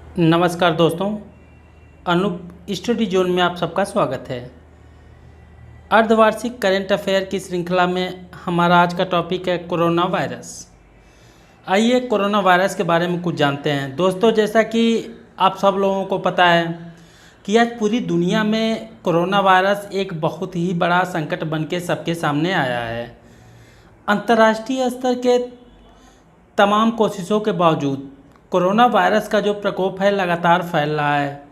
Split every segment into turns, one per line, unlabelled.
नमस्कार दोस्तों, Anoop study zone में आप सबका स्वागत है। अर्धवार्षिक करेंट अफेयर की श्रृंखला में हमारा आज का टॉपिक है कोरोना वायरस। आइए कोरोना वायरस के बारे में कुछ जानते हैं। दोस्तों, जैसा कि आप सब लोगों को पता है कि आज पूरी दुनिया में कोरोना वायरस एक बहुत ही बड़ा संकट बन के सबके सामने आया है। अंतर्राष्ट्रीय स्तर के तमाम कोशिशों के बावजूद कोरोना वायरस का जो प्रकोप है लगातार फैल रहा है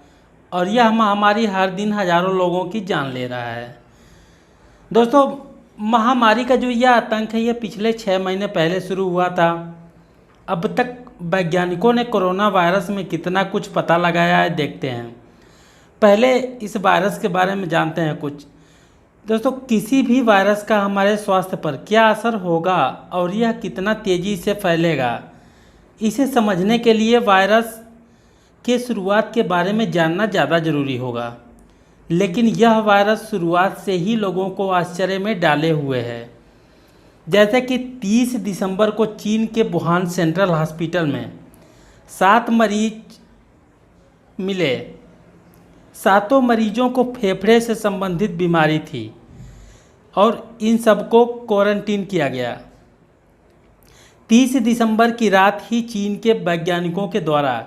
और यह महामारी हर दिन हज़ारों लोगों की जान ले रहा है। दोस्तों, महामारी का जो यह आतंक है यह पिछले 6 महीने पहले शुरू हुआ था। अब तक वैज्ञानिकों ने कोरोना वायरस में कितना कुछ पता लगाया है, देखते हैं। पहले इस वायरस के बारे में जानते हैं कुछ। दोस्तों, किसी भी वायरस का हमारे स्वास्थ्य पर क्या असर होगा और यह कितना तेज़ी से फैलेगा, इसे समझने के लिए वायरस के शुरुआत के बारे में जानना ज़्यादा ज़रूरी होगा। लेकिन यह वायरस शुरुआत से ही लोगों को आश्चर्य में डाले हुए है। जैसे कि 30 दिसंबर को चीन के वुहान सेंट्रल हॉस्पिटल में 7 मरीज मिले। 7 मरीजों को फेफड़े से संबंधित बीमारी थी और इन सबको क्वारंटीन किया गया। 30 दिसंबर की रात ही चीन के वैज्ञानिकों के द्वारा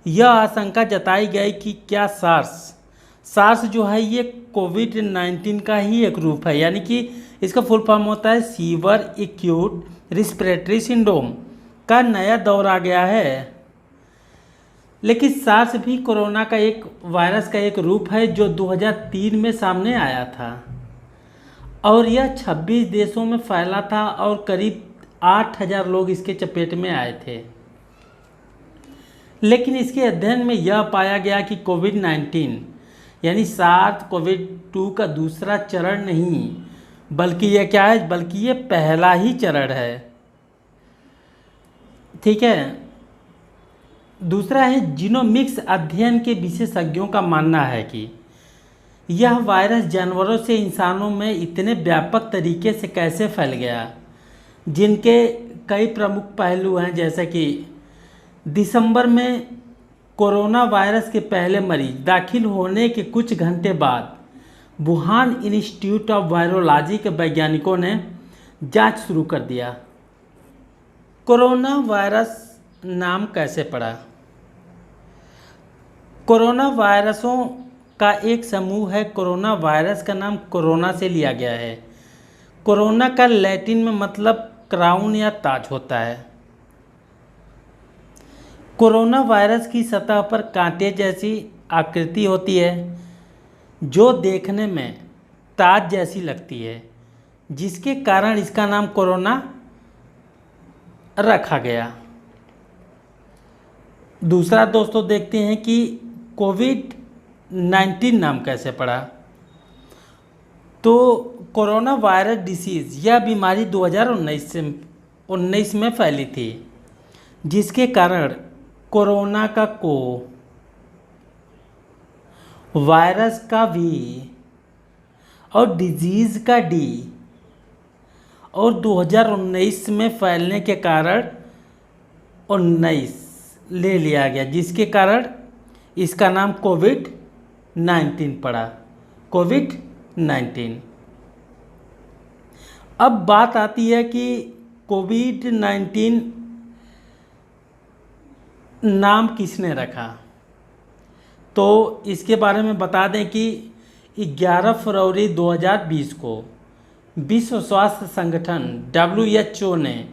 यह आशंका जताई गई कि क्या सार्स जो है ये कोविड-19 का ही एक रूप है, यानी कि इसका फुल फॉर्म होता है सीवर एक्यूट रिस्पिरेटरी सिंड्रोम का नया दौर आ गया है। लेकिन सार्स भी कोरोना का एक वायरस का एक रूप है जो 2003 में सामने आया था और यह 26 देशों में फैला था और करीब 8,000 लोग इसके चपेट में आए थे। लेकिन इसके अध्ययन में यह पाया गया कि कोविड-19 यानी सार्स कोविड-2 का दूसरा चरण नहीं, बल्कि यह क्या है, बल्कि ये पहला ही चरण है। ठीक है। दूसरा है जीनोमिक्स अध्ययन के विशेषज्ञों का मानना है कि यह वायरस जानवरों से इंसानों में इतने व्यापक तरीके से कैसे फैल गया, जिनके कई प्रमुख पहलू हैं। जैसे कि दिसंबर में कोरोना वायरस के पहले मरीज दाखिल होने के कुछ घंटे बाद वुहान इंस्टीट्यूट ऑफ वायरोलॉजी के वैज्ञानिकों ने जांच शुरू कर दिया। कोरोना वायरस नाम कैसे पड़ा? कोरोना वायरसों का एक समूह है। कोरोना वायरस का नाम कोरोना से लिया गया है। कोरोना का लैटिन में मतलब क्राउन या ताज होता है। कोरोना वायरस की सतह पर कांटे जैसी आकृति होती है जो देखने में ताज जैसी लगती है, जिसके कारण इसका नाम कोरोना रखा गया। दूसरा दोस्तों देखते हैं कि कोविड-19 नाम कैसे पड़ा। तो कोरोना वायरस डिसीज़ यह बीमारी 2019 में फैली थी, जिसके कारण कोरोना का को, वायरस का वी और डिजीज़ का डी और 2019 में फैलने के कारण 19 ले लिया गया, जिसके कारण इसका नाम कोविड-19 पड़ा। कोविड-19। अब बात आती है कि कोविड-19 नाम किसने रखा। तो इसके बारे में बता दें कि 11 फरवरी 2020 को विश्व स्वास्थ्य संगठन WHO ने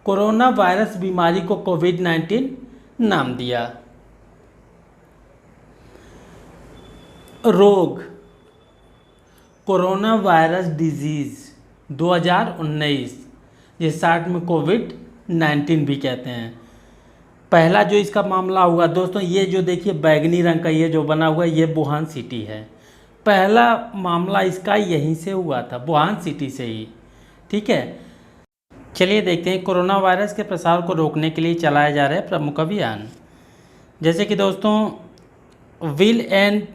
कोरोना वायरस बीमारी को कोविड-19 नाम दिया। रोग कोरोना वायरस डिजीज़ 2019, ये शॉर्ट में कोविड-19 भी कहते हैं। पहला जो इसका मामला हुआ दोस्तों, ये जो देखिए बैगनी रंग का ये जो बना हुआ है, ये वुहान सिटी है। पहला मामला इसका यहीं से हुआ था, वुहान सिटी से ही। ठीक है। चलिए देखते हैं कोरोना वायरस के प्रसार को रोकने के लिए चलाए जा रहे प्रमुख अभियान। जैसे कि दोस्तों bill and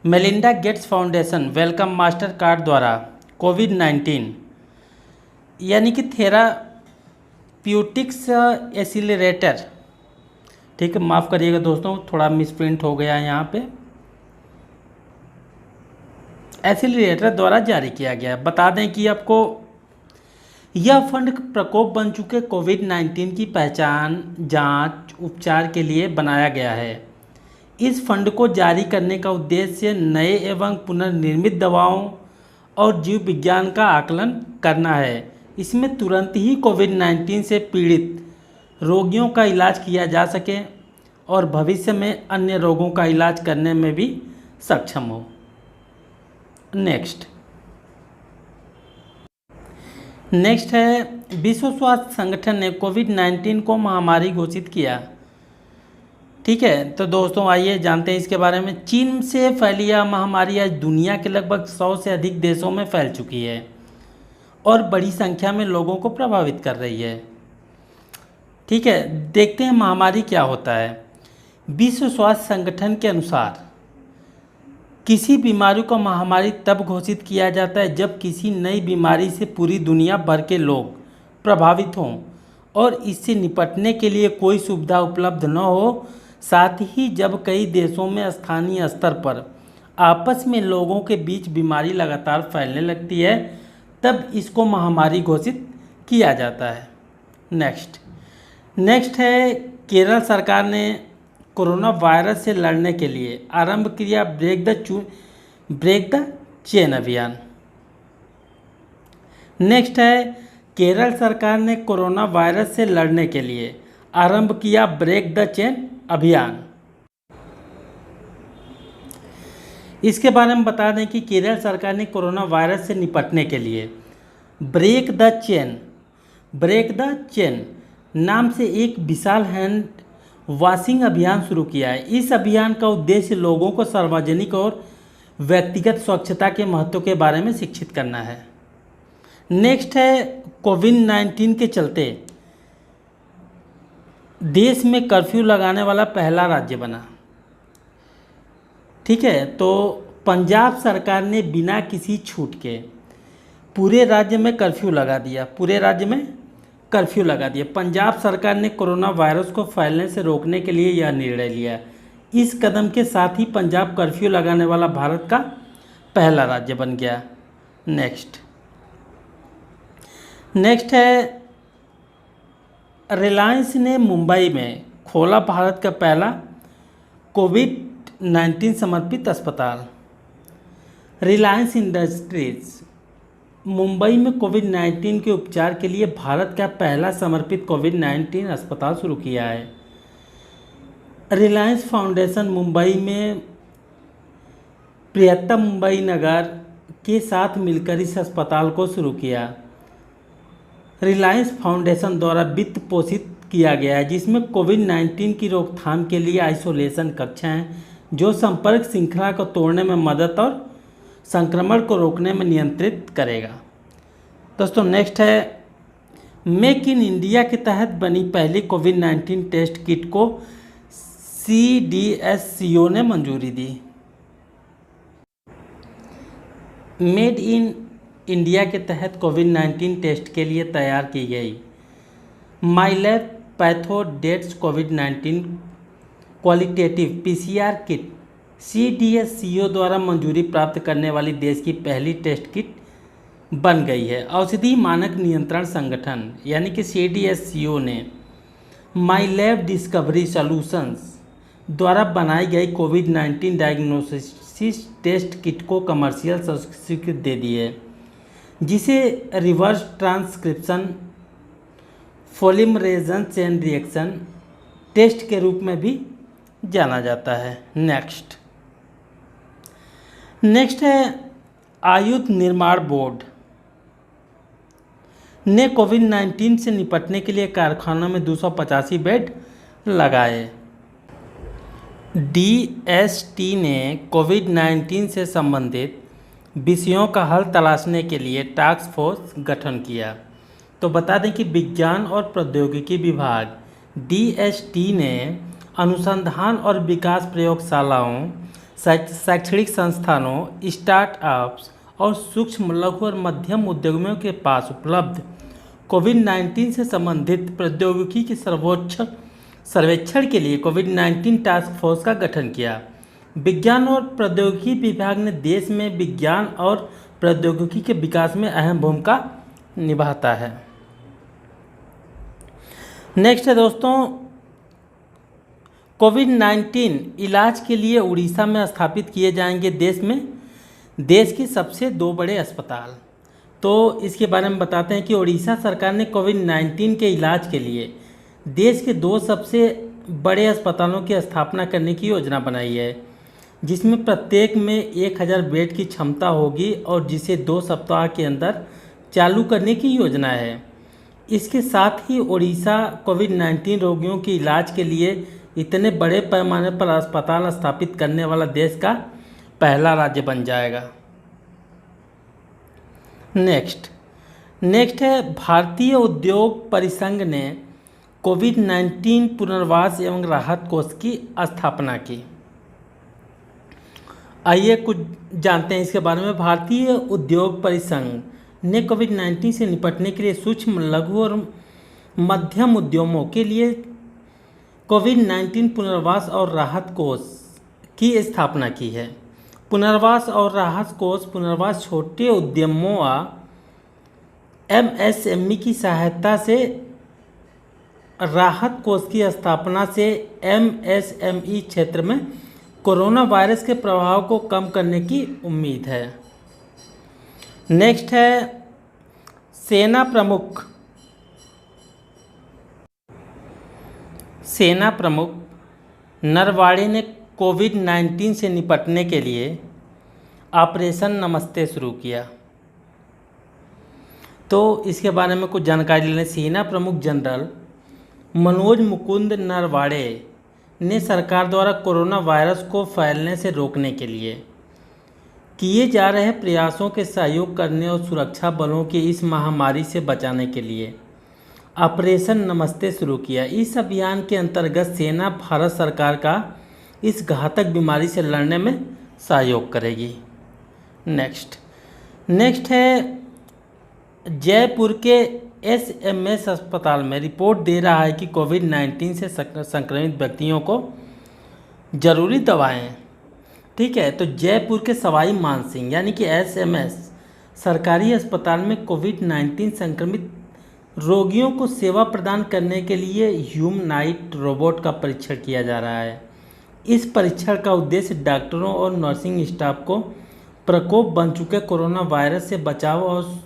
Melinda Gates foundation welcome master card द्वारा कोविड-19 यानी कि थेराप्यूटिक्स एसिलरेटर ठीक है, माफ़ करिएगा दोस्तों, थोड़ा मिसप्रिंट हो गया है यहाँ पे। एक्सीलरेटर द्वारा जारी किया गया। बता दें कि आपको यह फंड प्रकोप बन चुके कोविड-19 की पहचान, जांच, उपचार के लिए बनाया गया है। इस फंड को जारी करने का उद्देश्य नए एवं पुनर्निर्मित दवाओं और जीव विज्ञान का आकलन करना है। इसमें तुरंत ही कोविड-19 से पीड़ित रोगियों का इलाज किया जा सके और भविष्य में अन्य रोगों का इलाज करने में भी सक्षम हो। नेक्स्ट है, विश्व स्वास्थ्य संगठन ने कोविड-19 को महामारी घोषित किया। ठीक है, तो दोस्तों आइए जानते हैं इसके बारे में। चीन से फैली यह महामारी आज दुनिया के लगभग 100 से अधिक देशों में फैल चुकी है और बड़ी संख्या में लोगों को प्रभावित कर रही है। ठीक है, देखते हैं महामारी क्या होता है। विश्व स्वास्थ्य संगठन के अनुसार किसी बीमारी को महामारी तब घोषित किया जाता है जब किसी नई बीमारी से पूरी दुनिया भर के लोग प्रभावित हों और इससे निपटने के लिए कोई सुविधा उपलब्ध न हो, साथ ही जब कई देशों में स्थानीय स्तर पर आपस में लोगों के बीच बीमारी लगातार फैलने लगती है, तब इसको महामारी घोषित किया जाता है। नेक्स्ट है, केरल सरकार ने कोरोना वायरस से लड़ने के लिए आरंभ किया ब्रेक द चेन अभियान। नेक्स्ट है, केरल सरकार ने कोरोना वायरस से लड़ने के लिए आरंभ किया ब्रेक द चेन अभियान। इसके बारे में बता दें कि केरल सरकार ने कोरोना वायरस से निपटने के लिए ब्रेक द चेन नाम से एक विशाल हैंड वॉशिंग अभियान शुरू किया है। इस अभियान का उद्देश्य लोगों को सार्वजनिक और व्यक्तिगत स्वच्छता के महत्व के बारे में शिक्षित करना है। नेक्स्ट है, कोविड-19 के चलते देश में कर्फ्यू लगाने वाला पहला राज्य बना। ठीक है, तो पंजाब सरकार ने बिना किसी छूट के पूरे राज्य में कर्फ्यू लगा दिया। पंजाब सरकार ने कोरोना वायरस को फैलने से रोकने के लिए यह निर्णय लिया। इस कदम के साथ ही पंजाब कर्फ्यू लगाने वाला भारत का पहला राज्य बन गया। नेक्स्ट है, रिलायंस ने मुंबई में खोला भारत का पहला कोविड-19 समर्पित अस्पताल। रिलायंस इंडस्ट्रीज मुंबई में कोविड-19 के उपचार के लिए भारत का पहला समर्पित कोविड-19 अस्पताल शुरू किया है। रिलायंस फाउंडेशन मुंबई में प्रियतम मुंबई नगर के साथ मिलकर इस अस्पताल को शुरू किया। रिलायंस फाउंडेशन द्वारा वित्त पोषित किया गया है, जिसमें कोविड-19 की रोकथाम के लिए आइसोलेशन कक्ष हैं जो संपर्क श्रृंखला को तोड़ने में मदद और संक्रमण को रोकने में नियंत्रित करेगा। दोस्तों नेक्स्ट है, मेक इन इंडिया के तहत बनी पहली कोविड-19 टेस्ट किट को CDSCO ने मंजूरी दी। मेड इन इंडिया के तहत कोविड-19 टेस्ट के लिए तैयार की गई माईलैब पैथोडेट्स कोविड-19 क्वालिटेटिव PCR किट CDSCO द्वारा मंजूरी प्राप्त करने वाली देश की पहली टेस्ट किट बन गई है। औषधि मानक नियंत्रण संगठन यानी कि CDSCO ने माईलैब डिस्कवरी सॉल्यूशंस द्वारा बनाई गई कोविड-19 डायग्नोसिस टेस्ट किट को कमर्शियल स्वीकृति दे दी है, जिसे reverse transcription polymerase chain reaction test के रूप में भी जाना जाता है। नेक्स्ट है, आयुध निर्माण बोर्ड ने कोविड-19 से निपटने के लिए कारखानों में 285 बेड लगाए। DST ने कोविड-19 से संबंधित विषयों का हल तलाशने के लिए टास्क फोर्स गठन किया। तो बता दें कि विज्ञान और प्रौद्योगिकी विभाग DST ने अनुसंधान और विकास प्रयोगशालाओं, शैक्षणिक संस्थानों, स्टार्टअप्स और सूक्ष्म, लघु और मध्यम उद्यमियों के पास उपलब्ध कोविड-19 से संबंधित प्रौद्योगिकी की सर्वोच्च सर्वेक्षण के लिए कोविड-19 टास्क फोर्स का गठन किया। विज्ञान और प्रौद्योगिकी विभाग ने देश में विज्ञान और प्रौद्योगिकी के विकास में अहम भूमिका निभाता है। नेक्स्ट है दोस्तों, कोविड-19 इलाज के लिए उड़ीसा में स्थापित किए जाएंगे देश के सबसे 2 बड़े अस्पताल। तो इसके बारे में बताते हैं कि उड़ीसा सरकार ने कोविड-19 के इलाज के लिए देश के 2 सबसे बड़े अस्पतालों की स्थापना करने की योजना बनाई है, जिसमें प्रत्येक में 1000 बेड की क्षमता होगी और जिसे 2 सप्ताह के अंदर चालू करने की योजना है। इसके साथ ही उड़ीसा कोविड-19 रोगियों के इलाज के लिए इतने बड़े पैमाने पर अस्पताल स्थापित करने वाला देश का पहला राज्य बन जाएगा। नेक्स्ट है, भारतीय उद्योग परिसंघ ने कोविड-19 पुनर्वास एवं राहत कोष की स्थापना की। आइए कुछ जानते हैं इसके बारे में। भारतीय उद्योग परिसंघ ने कोविड-19 से निपटने के लिए सूक्ष्म, लघु और मध्यम उद्यमों के लिए कोविड-19 पुनर्वास और राहत कोष की स्थापना की है। पुनर्वास और राहत कोष पुनर्वास छोटे उद्यमों MSME की सहायता से, राहत कोष की स्थापना से MSME क्षेत्र में कोरोना वायरस के प्रभाव को कम करने की उम्मीद है। नेक्स्ट है, सेना प्रमुख नरवाणे ने कोविड-19 से निपटने के लिए ऑपरेशन नमस्ते शुरू किया। तो इसके बारे में कुछ जानकारी लें। सेना प्रमुख जनरल मनोज मुकुंद नरवाणे ने सरकार द्वारा कोरोना वायरस को फैलने से रोकने के लिए किए जा रहे प्रयासों के सहयोग करने और सुरक्षा बलों के इस महामारी से बचाने के लिए ऑपरेशन नमस्ते शुरू किया। इस अभियान के अंतर्गत सेना भारत सरकार का इस घातक बीमारी से लड़ने में सहयोग करेगी। नेक्स्ट है, जयपुर के SMS अस्पताल में रिपोर्ट दे रहा है कि कोविड-19 से संक्रमित व्यक्तियों को जरूरी दवाएं, ठीक है। तो जयपुर के सवाई मानसिंह यानी कि SMS सरकारी अस्पताल में कोविड-19 संक्रमित रोगियों को सेवा प्रदान करने के लिए ह्यूमनॉइड रोबोट का परीक्षण किया जा रहा है। इस परीक्षण का उद्देश्य डॉक्टरों और नर्सिंग स्टाफ को प्रकोप बन चुके कोरोना वायरस से बचाव और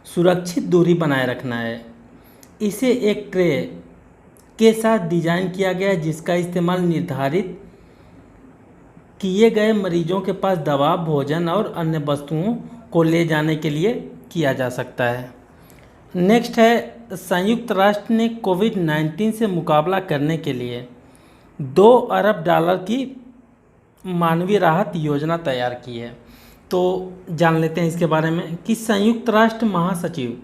सुरक्षित दूरी बनाए रखना है। इसे एक ट्रे के साथ डिजाइन किया गया है, जिसका इस्तेमाल निर्धारित किए गए मरीजों के पास दवा, भोजन और अन्य वस्तुओं को ले जाने के लिए किया जा सकता है। नेक्स्ट है, संयुक्त राष्ट्र ने कोविड-19 से मुकाबला करने के लिए $2 अरब की मानवीय राहत योजना तैयार की है। तो जान लेते हैं इसके बारे में कि संयुक्त राष्ट्र महासचिव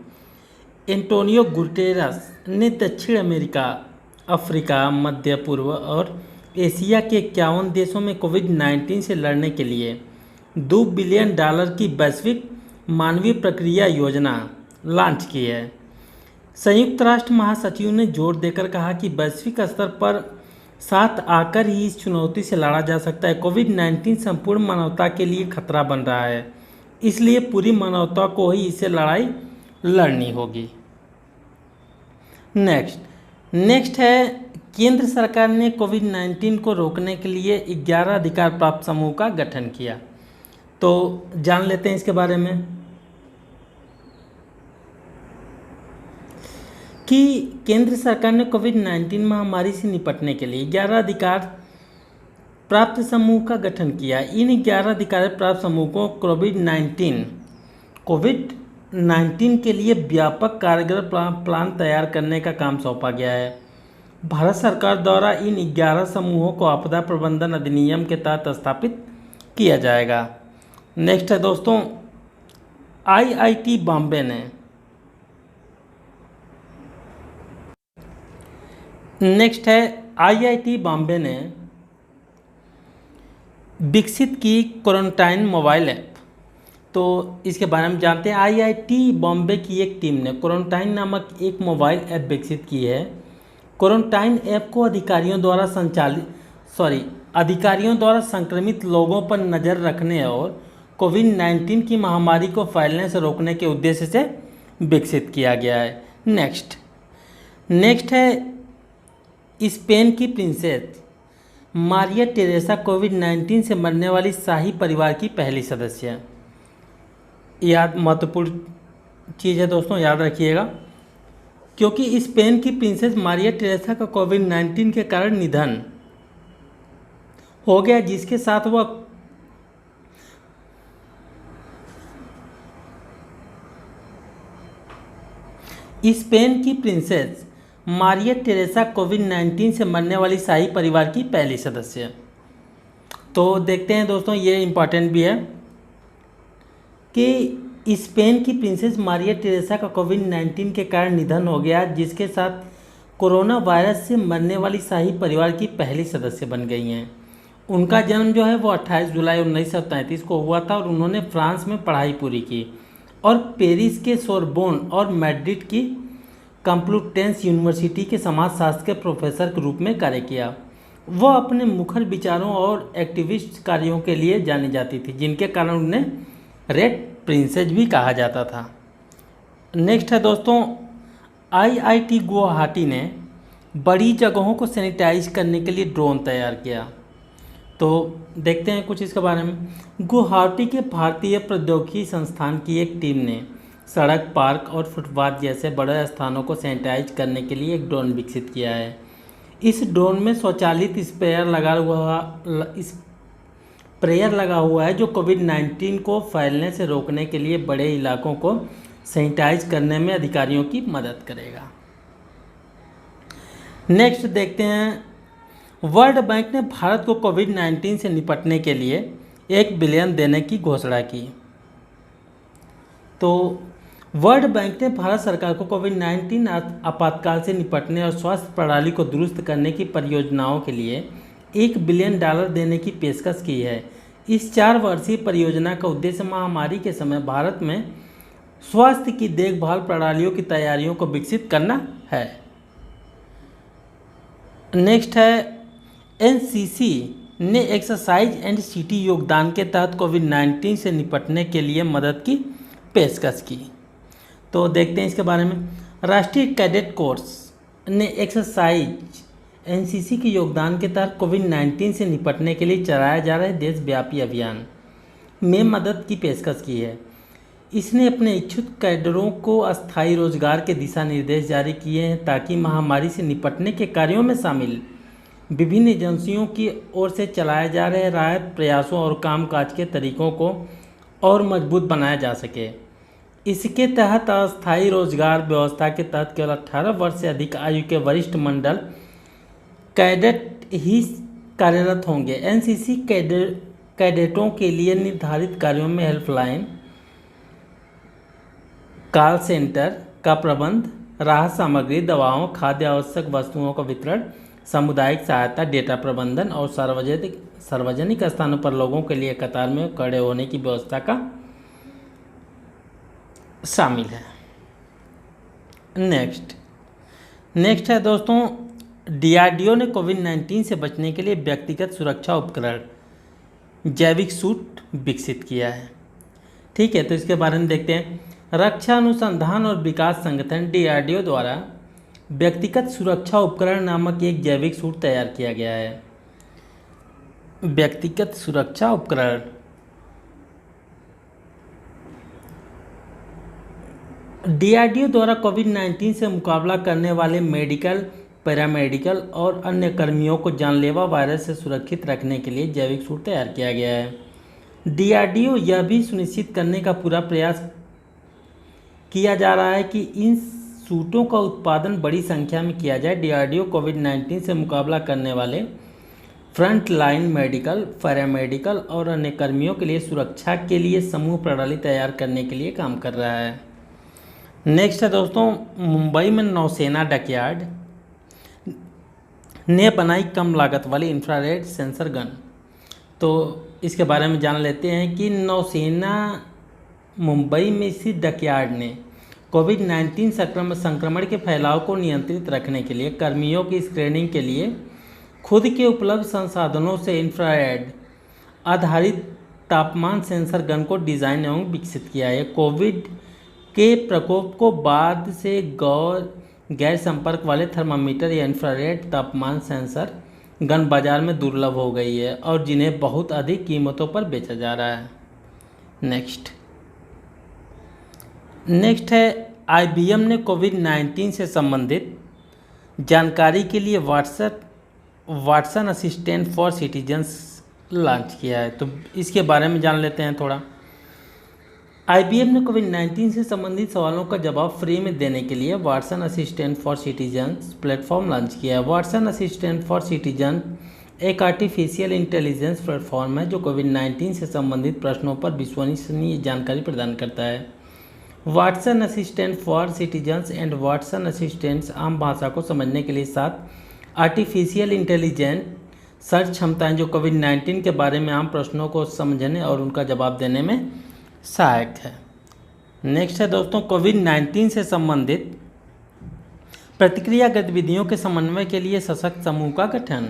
एंटोनियो गुटेरस ने दक्षिण अमेरिका, अफ्रीका, मध्य पूर्व और एशिया के 51 देशों में कोविड-19 से लड़ने के लिए $2 बिलियन की वैश्विक मानवीय प्रक्रिया योजना लॉन्च की है। संयुक्त राष्ट्र महासचिव ने जोर देकर कहा कि वैश्विक स्तर पर साथ आकर ही इस चुनौती से लड़ा जा सकता है। कोविड-19 संपूर्ण मानवता के लिए खतरा बन रहा है, इसलिए पूरी मानवता को ही इसे लड़ाई लड़नी होगी। नेक्स्ट है, केंद्र सरकार ने कोविड-19 को रोकने के लिए 11 अधिकार प्राप्त समूह का गठन किया। तो जान लेते हैं इसके बारे में कि केंद्र सरकार ने कोविड-19 महामारी से निपटने के लिए 11 अधिकार प्राप्त समूह का गठन किया। इन 11 अधिकार प्राप्त समूह को कोविड-19 के लिए व्यापक कारगर प्लान तैयार करने का काम सौंपा गया है। भारत सरकार द्वारा इन 11 समूहों को आपदा प्रबंधन अधिनियम के तहत स्थापित किया जाएगा। नेक्स्ट है दोस्तों, IIT बॉम्बे ने विकसित की क्वारंटाइन मोबाइल ऐप। तो इसके बारे में जानते हैं। IIT बॉम्बे की एक टीम ने क्वारंटाइन नामक एक मोबाइल ऐप विकसित की है। क्वारंटाइन ऐप को अधिकारियों द्वारा संक्रमित लोगों पर नज़र रखने और कोविड-19 की महामारी को फैलने से रोकने के उद्देश्य से विकसित किया गया है। नेक्स्ट है स्पेन की प्रिंसेस मारिया टेरेसा कोविड-19 से मरने वाली शाही परिवार की पहली सदस्य। महत्वपूर्ण चीज़ है दोस्तों, याद रखिएगा, क्योंकि स्पेन की प्रिंसेस मारिया टेरेसा का कोविड-19 के कारण निधन हो गया, जिसके साथ वह स्पेन की प्रिंसेस मारिया टेरेसा कोविड-19 से मरने वाली शाही परिवार की पहली सदस्य। तो देखते हैं दोस्तों, ये इम्पॉर्टेंट भी है कि स्पेन की प्रिंसेस मारिया टेरेसा का कोविड-19 के कारण निधन हो गया, जिसके साथ कोरोना वायरस से मरने वाली शाही परिवार की पहली सदस्य बन गई हैं। उनका जन्म जो है वो 28 जुलाई 1933 को हुआ था और उन्होंने फ्रांस में पढ़ाई पूरी की और पेरिस के सोरबोन और मैड्रिड की कम्प्लूटेंस यूनिवर्सिटी के समाजशास्त्र के प्रोफेसर के रूप में कार्य किया। वह अपने मुखर विचारों और एक्टिविस्ट कार्यों के लिए जानी जाती थी, जिनके कारण उन्हें रेड प्रिंसेस भी कहा जाता था। नेक्स्ट है दोस्तों, IIT गुवाहाटी ने बड़ी जगहों को सैनिटाइज करने के लिए ड्रोन तैयार किया। तो देखते हैं कुछ इसके बारे में। गुवाहाटी के भारतीय प्रौद्योगिकी संस्थान की एक टीम ने सड़क, पार्क और फुटपाथ जैसे बड़े स्थानों को सैनिटाइज करने के लिए एक ड्रोन विकसित किया है। इस ड्रोन में स्वचालित स्प्रेयर लगा हुआ है, जो कोविड-19 को फैलने से रोकने के लिए बड़े इलाकों को सैनिटाइज करने में अधिकारियों की मदद करेगा। नेक्स्ट देखते हैं, वर्ल्ड बैंक ने भारत को कोविड-19 से निपटने के लिए 1 बिलियन देने की घोषणा की। तो वर्ल्ड बैंक ने भारत सरकार को कोविड-19 आपातकाल से निपटने और स्वास्थ्य प्रणाली को दुरुस्त करने की परियोजनाओं के लिए $1 बिलियन देने की पेशकश की है। इस 4 वर्षीय परियोजना का उद्देश्य महामारी के समय भारत में स्वास्थ्य की देखभाल प्रणालियों की तैयारियों को विकसित करना है। नेक्स्ट है, एनसीसी ने एक्सरसाइज एंड सिटी योगदान के तहत कोविड-19 से निपटने के लिए मदद की पेशकश की। तो देखते हैं इसके बारे में। राष्ट्रीय कैडेट कोर्स ने एक्सरसाइज एनसीसी के योगदान के तहत कोविड-19 से निपटने के लिए चलाया जा रहे देशव्यापी अभियान में मदद की पेशकश की है। इसने अपने इच्छुक कैडरों को अस्थायी रोजगार के दिशा निर्देश जारी किए हैं, ताकि महामारी से निपटने के कार्यों में शामिल विभिन्न एजेंसियों की ओर से चलाए जा रहे राहत प्रयासों और कामकाज के तरीकों को और मजबूत बनाया जा सके। इसके तहत अस्थायी रोजगार व्यवस्था के तहत केवल 18 वर्ष से अधिक आयु के वरिष्ठ मंडल कैडेट ही कार्यरत होंगे। एनसीसी कैडेटों के लिए निर्धारित कार्यों में हेल्पलाइन, कॉल सेंटर का प्रबंध, राहत सामग्री, दवाओं, खाद्य आवश्यक वस्तुओं का वितरण, सामुदायिक सहायता, डेटा प्रबंधन और सार्वजनिक स्थानों पर लोगों के लिए कतार में खड़े होने की व्यवस्था का शामिल है। नेक्स्ट है दोस्तों, DRDO ने कोविड-19 से बचने के लिए व्यक्तिगत सुरक्षा उपकरण जैविक सूट विकसित किया है। ठीक है, तो इसके बारे में देखते हैं। रक्षा अनुसंधान और विकास संगठन DRDO द्वारा व्यक्तिगत सुरक्षा उपकरण नामक एक जैविक सूट तैयार किया गया है। व्यक्तिगत सुरक्षा उपकरण DRDO द्वारा कोविड-19 से मुकाबला करने वाले मेडिकल, पैरामेडिकल और अन्य कर्मियों को जानलेवा वायरस से सुरक्षित रखने के लिए जैविक सूट तैयार किया गया है। DRDO यह भी सुनिश्चित करने का पूरा प्रयास किया जा रहा है कि इन सूटों का उत्पादन बड़ी संख्या में किया जाए। DRDO कोविड-19 से मुकाबला करने वाले फ्रंट लाइन मेडिकल, पैरामेडिकल और अन्य कर्मियों के लिए सुरक्षा के लिए समूह प्रणाली तैयार करने के लिए काम कर रहा है। नेक्स्ट है दोस्तों, मुंबई में नौसेना डकयार्ड ने बनाई कम लागत वाली इंफ्रारेड सेंसर गन। तो इसके बारे में जान लेते हैं कि नौसेना मुंबई में स्थित डकयार्ड ने कोविड-19 संक्रमण के फैलाव को नियंत्रित रखने के लिए कर्मियों की स्क्रीनिंग के लिए खुद के उपलब्ध संसाधनों से इंफ्रारेड आधारित तापमान सेंसर गन को डिज़ाइन एवं विकसित किया है। कोविड के प्रकोप को बाद से गैर संपर्क वाले थर्मामीटर या इंफ्रारेड तापमान सेंसर गन बाजार में दुर्लभ हो गई है और जिन्हें बहुत अधिक कीमतों पर बेचा जा रहा है। नेक्स्ट है IBM ने कोविड-19 से संबंधित जानकारी के लिए Watson assistant for citizens launch किया है। तो इसके बारे में जान लेते हैं थोड़ा। IBM ने कोविड-19 से संबंधित सवालों का जवाब फ्री में देने के लिए Watson assistant for citizens platform launch किया है। वाटसन असिस्टेंट फॉर सिटीजन एक आर्टिफिशियल इंटेलिजेंस प्लेटफॉर्म है जो कोविड-19 से संबंधित प्रश्नों पर विश्वसनीय जानकारी प्रदान करता है। Watson assistant for citizens and Watson assistants आम भाषा को समझने के लिए साथ आर्टिफिशियल इंटेलिजेंस सर्च क्षमताएं जो कोविड-19 के बारे में आम प्रश्नों को समझने और उनका जवाब देने में सहायक है। नेक्स्ट है दोस्तों, कोविड-19 से संबंधित प्रतिक्रिया गतिविधियों के समन्वय के लिए सशक्त समूह का गठन।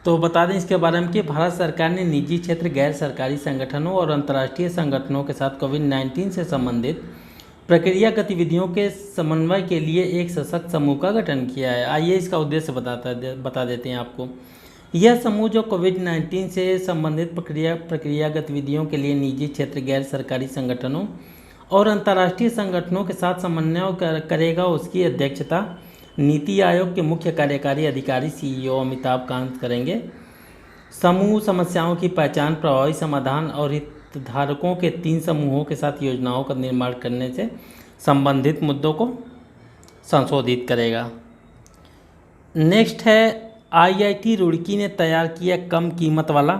तो बता दें इसके बारे में कि भारत सरकार ने निजी क्षेत्र, गैर सरकारी संगठनों और अंतर्राष्ट्रीय संगठनों के साथ कोविड-19 से संबंधित प्रक्रिया गतिविधियों के समन्वय के लिए एक सशक्त समूह का गठन किया है। आइए इसका उद्देश्य बता देते हैं आपको। यह समूह जो कोविड-19 से संबंधित प्रक्रिया गतिविधियों के लिए निजी क्षेत्र, गैर सरकारी संगठनों और अंतर्राष्ट्रीय संगठनों के साथ समन्वय करेगा, उसकी अध्यक्षता नीति आयोग के मुख्य कार्यकारी अधिकारी CEO अमिताभ कांत करेंगे। समूह समस्याओं की पहचान, प्रभावी समाधान और हितधारकों के 3 समूहों के साथ योजनाओं का निर्माण करने से संबंधित मुद्दों को संशोधित करेगा। नेक्स्ट है, IIT रुड़की ने तैयार किया कम कीमत वाला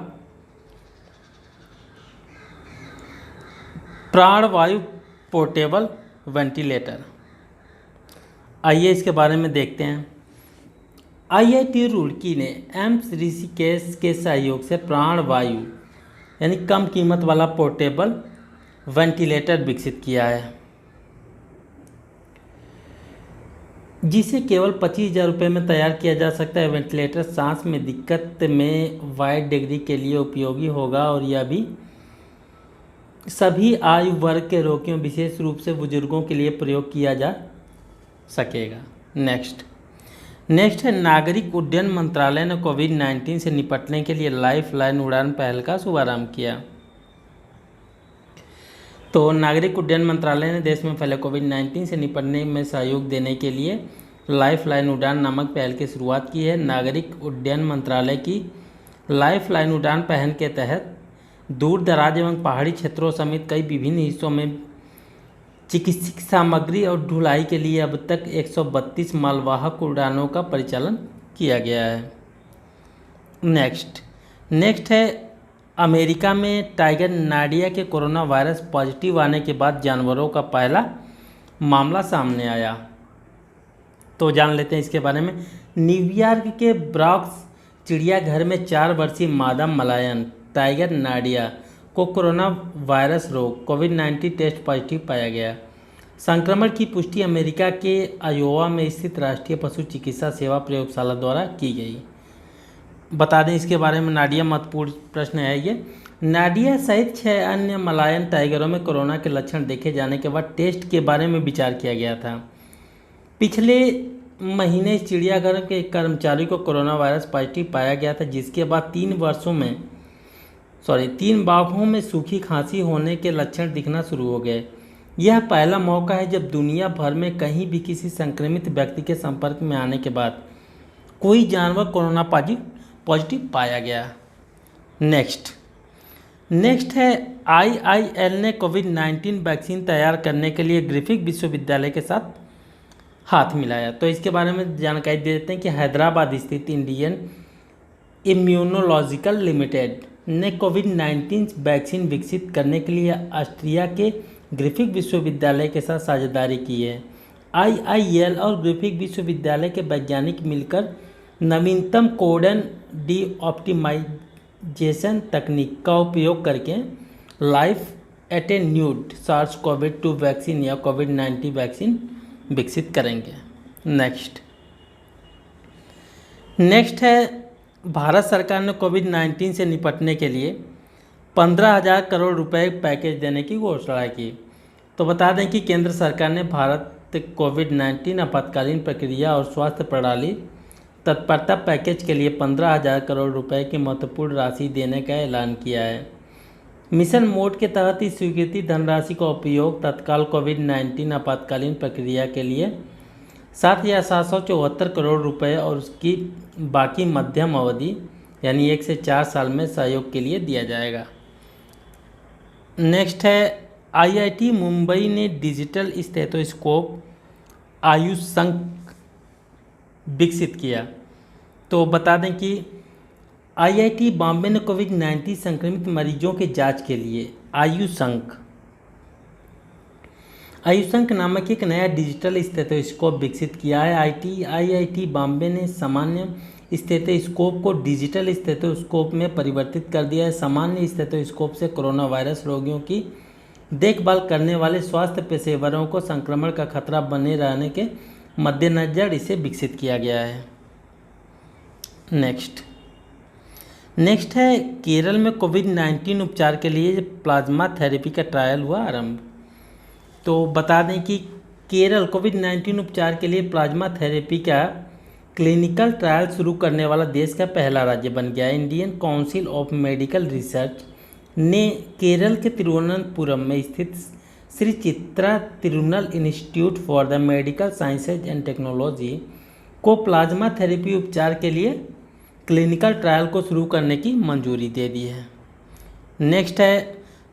प्राणवायु पोर्टेबल वेंटिलेटर। आइए इसके बारे में देखते हैं। IIT रुड़की ने एम्स ऋषिकेश के सहयोग से प्राणवायु यानी कम कीमत वाला पोर्टेबल वेंटिलेटर विकसित किया है, जिसे केवल 25,000 रुपये में तैयार किया जा सकता है। वेंटिलेटर सांस में दिक्कत में वाइड डिग्री के लिए उपयोगी होगा और यह भी सभी आयु वर्ग के रोगियों, विशेष रूप से बुजुर्गों के लिए प्रयोग किया जा सकेगा। नेक्स्ट है, नागरिक उड्डयन मंत्रालय ने कोविड-19 से निपटने के लिए लाइफलाइन उड़ान पहल का शुभारंभ किया। तो नागरिक उड्डयन मंत्रालय ने देश में फैले कोविड-19 से निपटने में सहयोग देने के लिए लाइफलाइन उड़ान नामक पहल की शुरुआत की है। नागरिक उड्डयन मंत्रालय की लाइफलाइन उड़ान पहल के तहत दूर दराज एवं पहाड़ी क्षेत्रों समेत कई विभिन्न हिस्सों में चिकित्सकीय सामग्री और ढुलाई के लिए अब तक 132 मालवाहक उड़ानों का परिचालन किया गया है। नेक्स्ट है, अमेरिका में टाइगर नाडिया के कोरोना वायरस पॉजिटिव आने के बाद जानवरों का पहला मामला सामने आया। तो जान लेते हैं इसके बारे में। न्यूयॉर्क के ब्रॉन्क्स चिड़ियाघर में 4 वर्षीय मादा मलायन टाइगर नाडिया को कोरोना वायरस रोग कोविड-19 टेस्ट पॉजिटिव पाया गया। संक्रमण की पुष्टि अमेरिका के आयोवा में स्थित राष्ट्रीय पशु चिकित्सा सेवा प्रयोगशाला द्वारा की गई। बता दें इसके बारे में, नाडिया महत्वपूर्ण प्रश्न है ये। नाडिया सहित 6 अन्य मलायन टाइगरों में कोरोना के लक्षण देखे जाने के बाद टेस्ट के बारे में विचार किया गया था। पिछले महीने इस चिड़ियाघर के एक कर्मचारी को कोरोना वायरस पॉजिटिव पाया गया था, जिसके बाद 3 बाघों में सूखी खांसी होने के लक्षण दिखना शुरू हो गए। यह पहला मौका है जब दुनिया भर में कहीं भी किसी संक्रमित व्यक्ति के संपर्क में आने के बाद कोई जानवर कोरोना पॉजिटिव पाया गया। नेक्स्ट है, IIL ने कोविड-19 वैक्सीन तैयार करने के लिए ग्रिफिथ विश्वविद्यालय के साथ हाथ मिलाया। तो इसके बारे में जानकारी दे देते हैं कि हैदराबाद स्थित इंडियन इम्यूनोलॉजिकल लिमिटेड ने कोविड-19 वैक्सीन विकसित करने के लिए ऑस्ट्रिया के ग्रिफिथ विश्वविद्यालय के साथ साझेदारी की है। IIL और ग्रिफिथ विश्वविद्यालय के वैज्ञानिक मिलकर नवीनतम कोडन डी ऑप्टिमाइजेशन तकनीक का उपयोग करके लाइफ एटेन्यूड सार्स कोविड 2 वैक्सीन या कोविड-19 वैक्सीन विकसित करेंगे। नेक्स्ट है भारत सरकार ने कोविड-19 से निपटने के लिए 15,000 करोड़ रुपए पैकेज देने की घोषणा की। तो बता दें कि केंद्र सरकार ने भारत कोविड-19 आपातकालीन प्रक्रिया और स्वास्थ्य प्रणाली तत्परता पैकेज के लिए 15,000 करोड़ रुपए की महत्वपूर्ण राशि देने का ऐलान किया है। मिशन मोड के तहत इस स्वीकृति धनराशि का उपयोग तत्काल कोविड-19 आपातकालीन प्रक्रिया के लिए 7,774 करोड़ रुपए और उसकी बाकी मध्यम अवधि यानी 1 से 4 साल में सहयोग के लिए दिया जाएगा। नेक्स्ट है IIT मुंबई ने डिजिटल स्टेथोस्कोप आयुषंक विकसित किया। तो बता दें कि IIT बॉम्बे ने कोविड-19 संक्रमित मरीजों के जांच के लिए आयुषंक नामक एक नया डिजिटल स्टेथोस्कोप विकसित किया है। IIT बॉम्बे ने सामान्य स्टेथोस्कोप को डिजिटल स्टेथोस्कोप में परिवर्तित कर दिया है। सामान्य स्टेथोस्कोप से कोरोना वायरस रोगियों की देखभाल करने वाले स्वास्थ्य पेशेवरों को संक्रमण का खतरा बने रहने के मद्देनज़र इसे विकसित किया गया है। नेक्स्ट है केरल में कोविड-19 उपचार के लिए प्लाज्मा थेरेपी का ट्रायल हुआ आरंभ। तो बता दें कि केरल कोविड-19 उपचार के लिए प्लाज्मा थेरेपी का क्लिनिकल ट्रायल शुरू करने वाला देश का पहला राज्य बन गया। Indian council of medical research ने केरल के तिरुवनंतपुरम में स्थित Shri Chitra Tirunal institute for the medical sciences and technology को प्लाज्मा थेरेपी उपचार के लिए क्लिनिकल ट्रायल को शुरू करने की मंजूरी दे दी है। नेक्स्ट है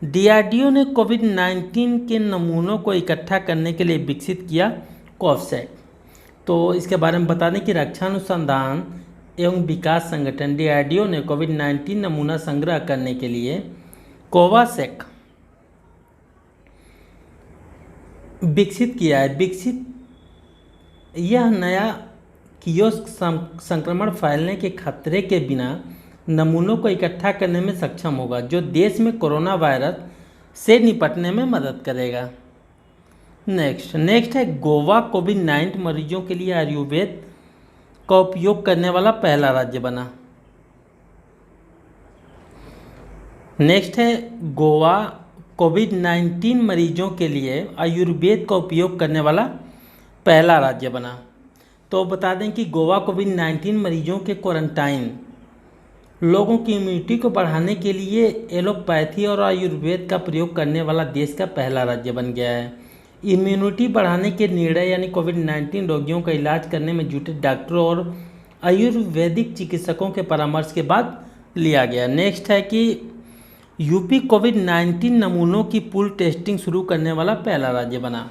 DRDO ने कोविड-19 के नमूनों को इकट्ठा करने के लिए विकसित किया कोवैक्स। तो इसके बारे में बता दें कि रक्षा अनुसंधान एवं विकास संगठन DRDO ने कोविड-19 नमूना संग्रह करने के लिए कोवैक्स विकसित किया है। यह नया कियोस्क संक्रमण फैलने के खतरे के बिना नमूनों को इकट्ठा करने में सक्षम होगा, जो देश में कोरोना वायरस से निपटने में मदद करेगा। नेक्स्ट है गोवा कोविड-19 मरीजों के लिए आयुर्वेद का उपयोग करने वाला पहला राज्य बना। नेक्स्ट है गोवा कोविड-19 मरीजों के लिए आयुर्वेद का उपयोग करने वाला पहला राज्य बना। तो बता दें कि गोवा कोविड-19 मरीजों के क्वारंटाइन लोगों की इम्यूनिटी को बढ़ाने के लिए एलोपैथी और आयुर्वेद का प्रयोग करने वाला देश का पहला राज्य बन गया है। इम्यूनिटी बढ़ाने के निर्णय यानी कोविड-19 रोगियों का इलाज करने में जुटे डॉक्टरों और आयुर्वेदिक चिकित्सकों के परामर्श के बाद लिया गया। नेक्स्ट है कि यूपी कोविड-19 नमूनों की पूल टेस्टिंग शुरू करने वाला पहला राज्य बना।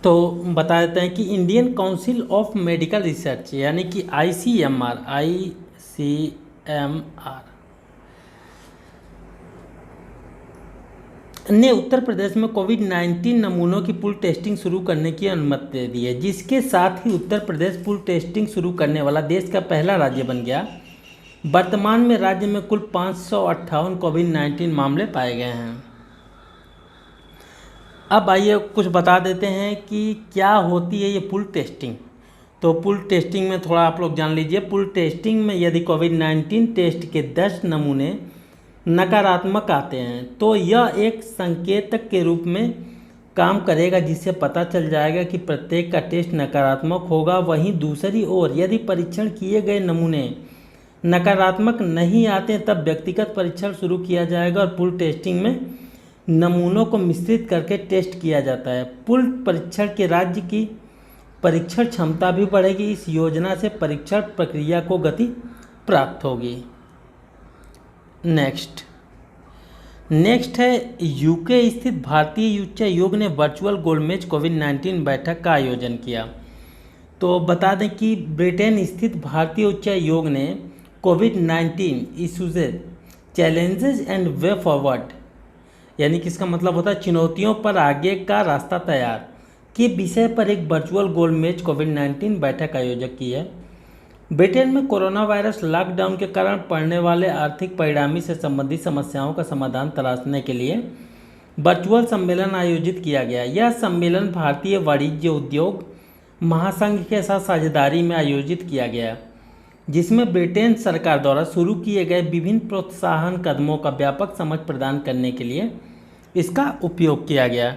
तो बता देते हैं कि Indian council of medical research यानी कि ICMR ने उत्तर प्रदेश में कोविड-19 नमूनों की पूल टेस्टिंग शुरू करने की अनुमति दे दी है, जिसके साथ ही उत्तर प्रदेश पूल टेस्टिंग शुरू करने वाला देश का पहला राज्य बन गया। वर्तमान में राज्य में कुल 558 कोविड-19 मामले पाए गए हैं। अब आइए कुछ बता देते हैं कि क्या होती है ये पूल टेस्टिंग। तो पूल टेस्टिंग में थोड़ा आप लोग जान लीजिए। पूल टेस्टिंग में यदि कोविड-19 टेस्ट के 10 नमूने नकारात्मक आते हैं तो यह एक संकेतक के रूप में काम करेगा, जिससे पता चल जाएगा कि प्रत्येक का टेस्ट नकारात्मक होगा। वहीं दूसरी ओर यदि परीक्षण किए गए नमूने नकारात्मक नहीं आते तब व्यक्तिगत परीक्षण शुरू किया जाएगा और पूल टेस्टिंग में नमूनों को मिश्रित करके टेस्ट किया जाता है। पूल परीक्षण के राज्य की परीक्षण क्षमता भी बढ़ेगी। इस योजना से परीक्षण प्रक्रिया को गति प्राप्त होगी। नेक्स्ट है यूके स्थित भारतीय उच्चायोग ने वर्चुअल गोलमेज कोविड-19 बैठक का आयोजन किया। तो बता दें कि ब्रिटेन स्थित भारतीय उच्चायोग ने कोविड-19 issues challenges and way forward यानी कि इसका मतलब होता है चुनौतियों पर आगे का रास्ता तैयार के विषय पर एक वर्चुअल गोलमेज कोविड-19 बैठक आयोजक की है। ब्रिटेन में कोरोना वायरस लॉकडाउन के कारण पड़ने वाले आर्थिक परिणामी से संबंधित समस्याओं का समाधान तलाशने के लिए वर्चुअल सम्मेलन आयोजित किया गया। यह सम्मेलन भारतीय वाणिज्य उद्योग महासंघ के साथ साझेदारी में आयोजित किया गया, जिसमें ब्रिटेन सरकार द्वारा शुरू किए गए विभिन्न प्रोत्साहन कदमों का व्यापक समझ प्रदान करने के लिए इसका उपयोग किया गया।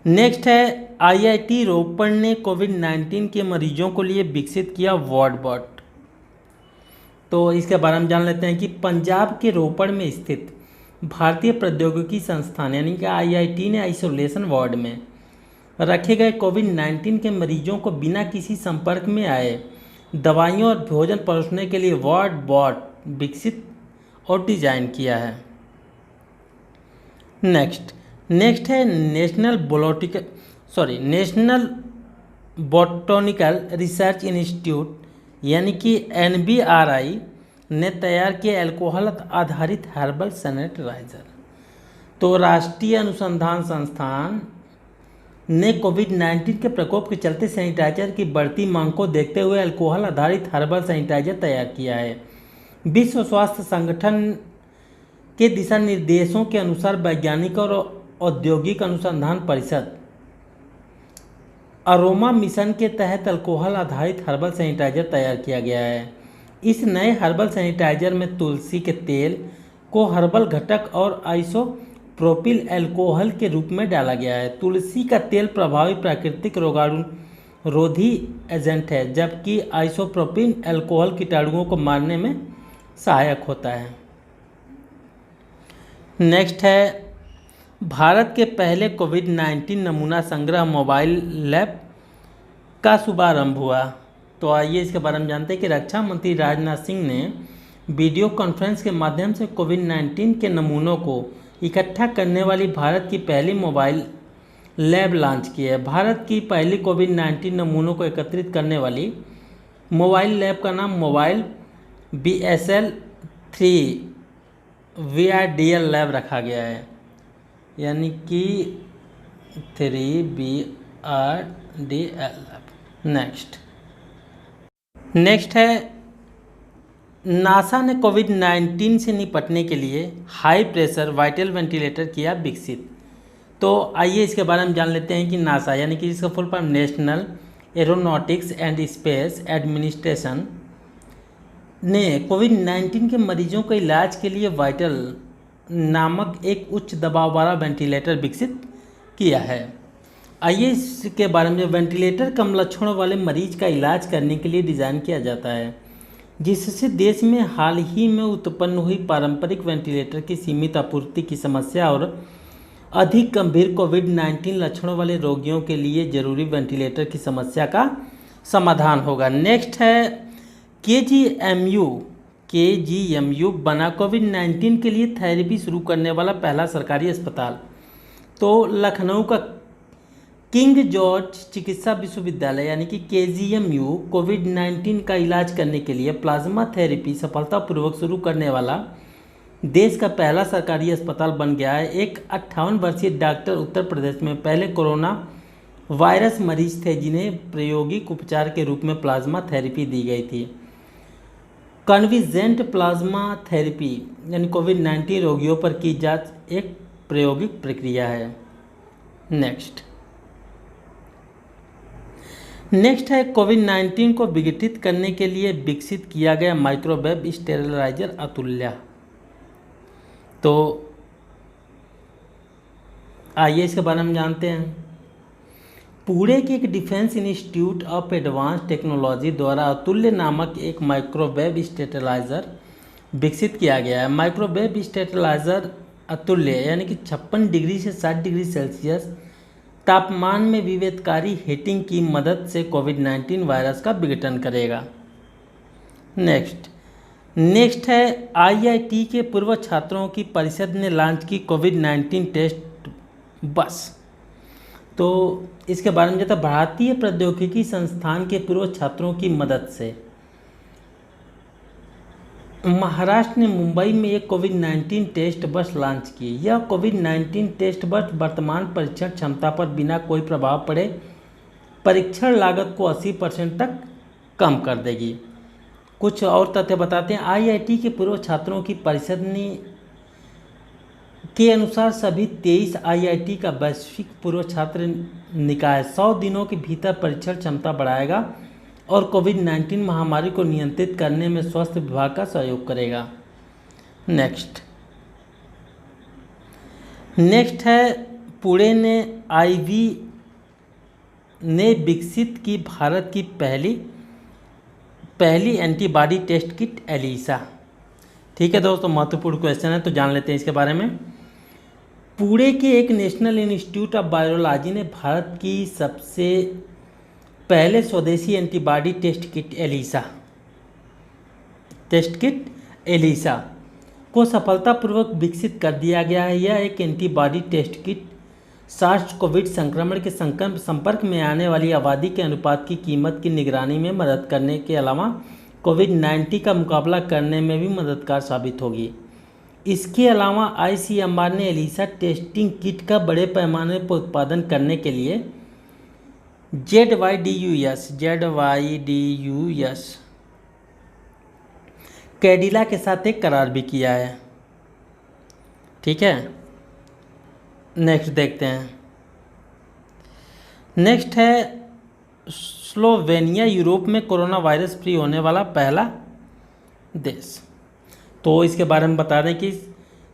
नेक्स्ट है आईआईटी रोपड़ ने कोविड-19 के मरीजों को लिए विकसित किया वार्ड बॉट। तो इसके बारे में जान लेते हैं कि पंजाब के रोपड़ में स्थित भारतीय प्रौद्योगिकी संस्थान यानी कि आईआईटी ने आइसोलेशन वार्ड में रखे गए कोविड-19 के मरीजों को बिना किसी संपर्क में आए दवाइयों और भोजन परोसने के लिए वार्ड बॉट विकसित और डिजाइन किया है। नेक्स्ट है नेशनल बोटोनिकल रिसर्च इंस्टीट्यूट यानी कि NBRI ने तैयार किया अल्कोहल आधारित हर्बल सैनिटाइजर। तो राष्ट्रीय अनुसंधान संस्थान ने कोविड-19 के प्रकोप के चलते सैनिटाइजर की बढ़ती मांग को देखते हुए अल्कोहल आधारित हर्बल सैनिटाइजर तैयार किया है। विश्व स्वास्थ्य संगठन के दिशा निर्देशों के अनुसार वैज्ञानिक और औद्योगिक अनुसंधान परिषद अरोमा मिशन के तहत अल्कोहल आधारित हर्बल सैनिटाइजर तैयार किया गया है। इस नए हर्बल सैनिटाइजर में तुलसी के तेल को हर्बल घटक और आइसोप्रोपिल अल्कोहल के रूप में डाला गया है। तुलसी का तेल प्रभावी प्राकृतिक रोगाणुरोधी एजेंट है, जबकि आइसोप्रोपिल अल्कोहल कीटाणुओं को मारने में सहायक होता है। नेक्स्ट है भारत के पहले कोविड-19 नमूना संग्रह मोबाइल लैब का शुभारंभ हुआ। तो आइए इसके बारे में जानते हैं कि रक्षा मंत्री राजनाथ सिंह ने वीडियो कॉन्फ्रेंस के माध्यम से कोविड-19 के नमूनों को इकट्ठा करने वाली भारत की पहली मोबाइल लैब लॉन्च की है। भारत की पहली कोविड-19 नमूनों को एकत्रित करने वाली मोबाइल लैब का नाम मोबाइल BSL-3 VRDL लैब रखा गया है, यानी कि 3VRDL लैब। नेक्स्ट है नासा ने कोविड-19 से निपटने के लिए हाई प्रेशर वाइटल वेंटिलेटर किया विकसित। तो आइए इसके बारे में जान लेते हैं कि नासा यानी कि इसका full form national aeronautics and space administration ने कोविड-19 के मरीजों के इलाज के लिए वाइटल नामक एक उच्च दबाव वाला वेंटिलेटर विकसित किया है। आइए इसके बारे में। वेंटिलेटर कम लक्षणों वाले मरीज का इलाज करने के लिए डिज़ाइन किया जाता है, जिससे देश में हाल ही में उत्पन्न हुई पारंपरिक वेंटिलेटर की सीमित आपूर्ति की समस्या और अधिक गंभीर कोविड-19 लक्षणों वाले रोगियों के लिए जरूरी वेंटिलेटर की समस्या का समाधान होगा। नेक्स्ट है KGMU बना कोविड-19 के लिए थेरेपी शुरू करने वाला पहला सरकारी अस्पताल। तो लखनऊ का किंग जॉर्ज चिकित्सा विश्वविद्यालय यानी कि KGMU कोविड-19 का इलाज करने के लिए प्लाज्मा थेरेपी सफलतापूर्वक शुरू करने वाला देश का पहला सरकारी अस्पताल बन गया है। एक 58 वर्षीय डॉक्टर उत्तर प्रदेश में पहले कोरोना वायरस मरीज थे जिन्हें प्रायोगिक उपचार के रूप में प्लाज्मा थेरेपी दी गई थी। कन्विजेंट प्लाज्मा थेरेपी यानी कोविड-19 रोगियों पर की जांच एक प्रायोगिक प्रक्रिया है। नेक्स्ट है कोविड-19 को विघटित करने के लिए विकसित किया गया माइक्रोवेव स्टेरिलाइजर अतुल्य। तो आइए इसके बारे में जानते हैं। पुणे के एक defence institute of advance technology द्वारा अतुल्य नामक एक माइक्रोवेव स्टेरिलाइजर विकसित किया गया है। माइक्रोवेव स्टेरिलाइजर अतुल्य यानी कि 56 डिग्री से 60 डिग्री सेल्सियस तापमान में विभेदकारी हीटिंग की मदद से कोविड-19 वायरस का विघटन करेगा। नेक्स्ट है IIT के पूर्व छात्रों की परिषद ने लॉन्च की कोविड-19 टेस्ट बस। तो इसके बारे में जो भारतीय प्रौद्योगिकी संस्थान के पूर्व छात्रों की मदद से महाराष्ट्र ने मुंबई में एक कोविड-19 टेस्ट बस लॉन्च की। यह कोविड-19 टेस्ट बस वर्तमान परीक्षण क्षमता पर बिना कोई प्रभाव पड़े परीक्षण लागत को 80% तक कम कर देगी। कुछ और तथ्य बताते हैं। आईआईटी के पूर्व छात्रों की परिषद ने के अनुसार सभी 23 आईआईटी का वैश्विक पूर्व छात्र निकाय 100 दिनों के भीतर परीक्षण क्षमता बढ़ाएगा और कोविड-19 महामारी को नियंत्रित करने में स्वास्थ्य विभाग का सहयोग करेगा। नेक्स्ट है पुणे ने विकसित की भारत की पहली एंटीबॉडी टेस्ट किट एलिसा। ठीक है दोस्तों, महत्वपूर्ण क्वेश्चन है तो जान लेते हैं इसके बारे में। पुणे के एक नेशनल इंस्टीट्यूट ऑफ वायरोलॉजी ने भारत की सबसे पहले स्वदेशी एंटीबॉडी टेस्ट किट एलिसा को सफलतापूर्वक विकसित कर दिया गया है। यह एक antibody test kit SARS COVID संक्रमण के संपर्क में आने वाली आबादी के अनुपात की कीमत की निगरानी में मदद करने के अलावा कोविड-19 का मुकाबला करने में भी मददगार साबित होगी। इसके अलावा आईसीएमआर ने एलिसा टेस्टिंग किट का बड़े पैमाने पर उत्पादन करने के लिए ZYDUS कैडिला के साथ एक करार भी किया है। ठीक है, नेक्स्ट देखते हैं। नेक्स्ट है स्लोवेनिया यूरोप में कोरोना वायरस फ्री होने वाला पहला देश। तो इसके बारे में बता दें कि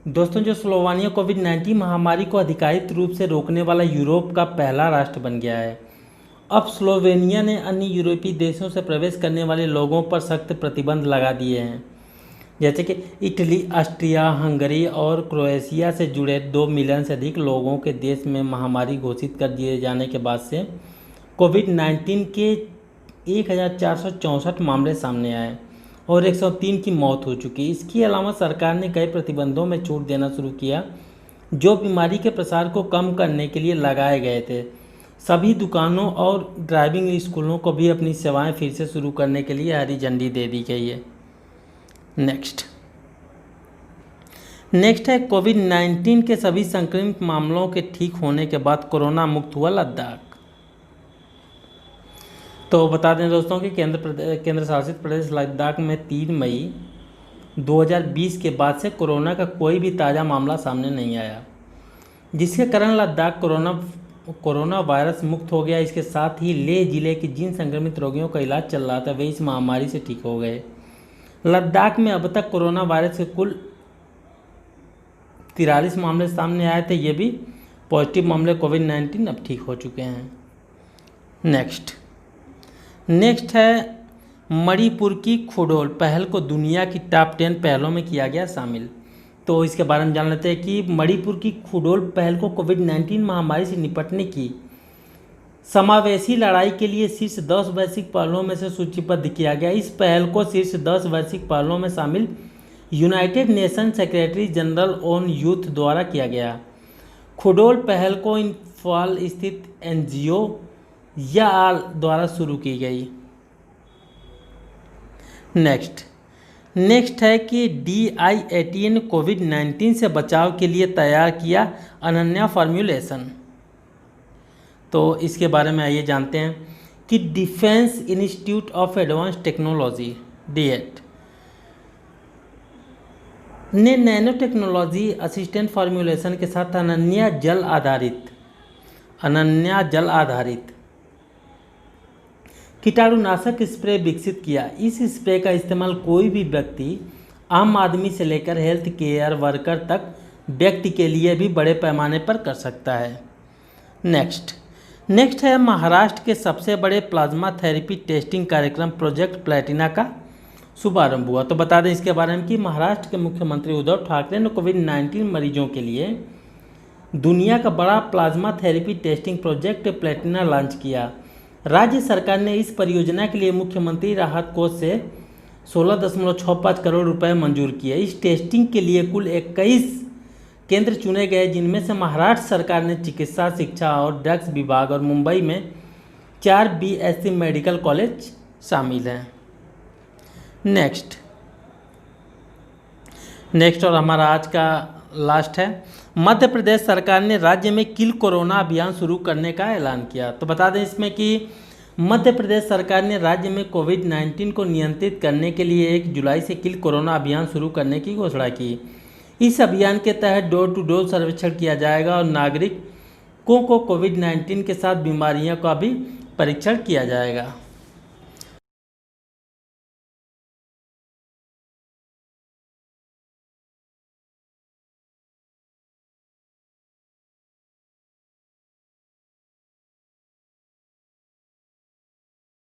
दोस्तों जो स्लोवेनिया कोविड-19 महामारी को आधिकारिक रूप से रोकने वाला यूरोप का पहला राष्ट्र बन गया है। अब स्लोवेनिया ने अन्य यूरोपीय देशों से प्रवेश करने वाले लोगों पर सख्त प्रतिबंध लगा दिए हैं, जैसे कि इटली, ऑस्ट्रिया, हंगरी और क्रोएशिया से जुड़े 2 मिलियन से अधिक लोगों के देश में महामारी घोषित कर दिए जाने के बाद से कोविड-19 के 1464 मामले सामने आए और 103 की मौत हो चुकी। इसके अलावा सरकार ने कई प्रतिबंधों में छूट देना शुरू किया जो बीमारी के प्रसार को कम करने के लिए लगाए गए थे। सभी दुकानों और ड्राइविंग स्कूलों को भी अपनी सेवाएं फिर से शुरू करने के लिए हरी झंडी दे दी गई है। नेक्स्ट है कोविड-19 के सभी संक्रमित मामलों के ठीक होने के बाद कोरोना मुक्त हुआ लद्दाख। तो बता दें दोस्तों कि केंद्र शासित प्रदेश लद्दाख में 3 मई 2020 के बाद से कोरोना का कोई भी ताज़ा मामला सामने नहीं आया, जिसके कारण लद्दाख कोरोना वायरस मुक्त हो गया। इसके साथ ही लेह जिले के जिन संक्रमित रोगियों का इलाज चल रहा था वे इस महामारी से ठीक हो गए। लद्दाख में अब तक कोरोना वायरस के कुल 43 मामले सामने आए थे। ये भी पॉजिटिव मामले कोविड-19 अब ठीक हो चुके हैं। नेक्स्ट है मणिपुर की खुडोल पहल को दुनिया की टॉप 10 पहलों में किया गया शामिल। तो इसके बारे में जान लेते हैं कि मणिपुर की खुडोल पहल को कोविड-19 महामारी से निपटने की समावेशी लड़ाई के लिए शीर्ष 10 वैश्विक पहलों में से सूचीबद्ध किया गया। इस पहल को शीर्ष 10 वैश्विक पहलों में शामिल United nation secretary general on youth द्वारा किया गया। खुडोल पहल को इम्फाल स्थित एनजीओ या द्वारा शुरू की गई। नेक्स्ट है कि DIAT ने कोविड-19 से बचाव के लिए तैयार किया अनन्या फॉर्मूलेशन। तो इसके बारे में आइए जानते हैं कि defence institute of advance technology DIAT ने नैनो टेक्नोलॉजी असिस्टेंट फॉर्मूलेशन के साथ अनन्या जल आधारित कीटाणुनाशक स्प्रे विकसित किया। इस स्प्रे का इस्तेमाल कोई भी व्यक्ति, आम आदमी से लेकर हेल्थ केयर वर्कर तक व्यक्ति के लिए भी बड़े पैमाने पर कर सकता है। नेक्स्ट है महाराष्ट्र के सबसे बड़े प्लाज्मा थेरेपी टेस्टिंग कार्यक्रम प्रोजेक्ट प्लैटिना का शुभारंभ हुआ। तो बता दें इसके बारे में कि महाराष्ट्र के मुख्यमंत्री उद्धव ठाकरे ने कोविड-19 मरीजों के लिए दुनिया का बड़ा plasma therapy testing project Platina launch किया। राज्य सरकार ने इस परियोजना के लिए मुख्यमंत्री राहत कोष से 16.65 करोड़ रुपए मंजूर किए। इस टेस्टिंग के लिए कुल 21 केंद्र चुने गए, जिनमें से महाराष्ट्र सरकार ने चिकित्सा, शिक्षा और ड्रग्स विभाग और मुंबई में 4 BSc मेडिकल कॉलेज शामिल हैं। नेक्स्ट और हमारा आज का लास्ट है, मध्य प्रदेश सरकार ने राज्य में किल कोरोना अभियान शुरू करने का ऐलान किया। तो बता दें इसमें कि मध्य प्रदेश सरकार ने राज्य में कोविड-19 को नियंत्रित करने के लिए 1 जुलाई से किल कोरोना अभियान शुरू करने की घोषणा की। इस अभियान के तहत डोर टू डोर सर्वेक्षण किया जाएगा और नागरिकों को कोविड-19 के साथ बीमारियों का भी परीक्षण किया जाएगा।